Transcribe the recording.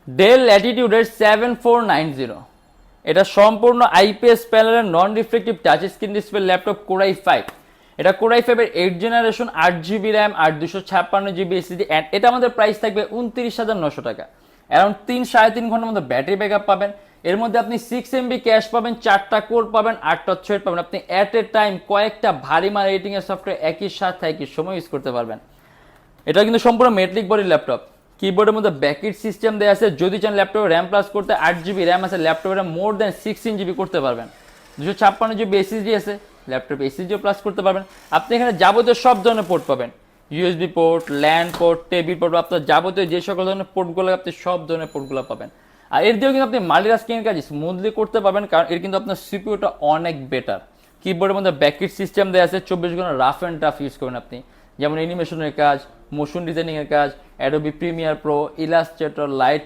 Del ল্যাটিটিউডের 7490, এটা সম্পূর্ণ IPS প্যানেলের non reflective touch screen display laptop Core i 5। এটা কোরাই 5-এর 8 জেনারেশন, 8 জিবি র্যাম আর 256 জিবি এসএসডি। অ্যান্ড এটা আমাদের প্রাইস থাকবে 29,900 টাকা। অ্যারাউন্ড 3-3.5 ঘন্টার মধ্যে ব্যাটারি ব্যাকআপ পাবেন। এর মধ্যে আপনি 6 MB ক্যাশ পাবেন, 4টা কোর পাবেন, 8টা থ্রেড পাবেন। আপনি অ্যাট এ টাইম কয়েকটা ভারী মাল এডিটিং এর সফটওয়্যার একই সাথে একই সময় ইউজ করতে পারবেন। এটা কিন্তু সম্পূর্ণ মেটলিক বডির ল্যাপটপ। কিবোর্ডের মধ্যে ব্যাকেট সিস্টেম দেওয়া আছে। যদি চান ল্যাপটপে র্যাম প্লাস করতে 8 জিবি র্যাম আছে, ল্যাপটপে মোর দ্যান 16 জিবি করতে পারবেন। 256 জিবি এসএসডি আছে, ল্যাপটপে এসএসডিও প্লাস করতে পারবেন। আপনি এখানে যাবতীয় সব ধরনের পোর্ট পাবেন, USB port, land port, table port, আপনার যাবতীয় যে সকল ধরনের পোর্টগুলো আপনি সব ধরনের পোর্টগুলো পাবেন। আর এর দিয়েও কিন্তু আপনি মাল্টিটাস্কিং কাজ স্মুথলি করতে পারবেন, কারণ এর কিন্তু আপনার সিপিইউটা অনেক বেটার। কিবোর্ডের মধ্যে ব্যাকেট সিস্টেম দেওয়া আছে, 24 ঘন্টা রাফ অ্যান্ড টাফ ইউজ করবেন আপনি। যেমন অ্যানিমেশনের কাজ, মোশন ডিজাইনিং এর কাজ, Adobe Premiere Pro, Illustrator, light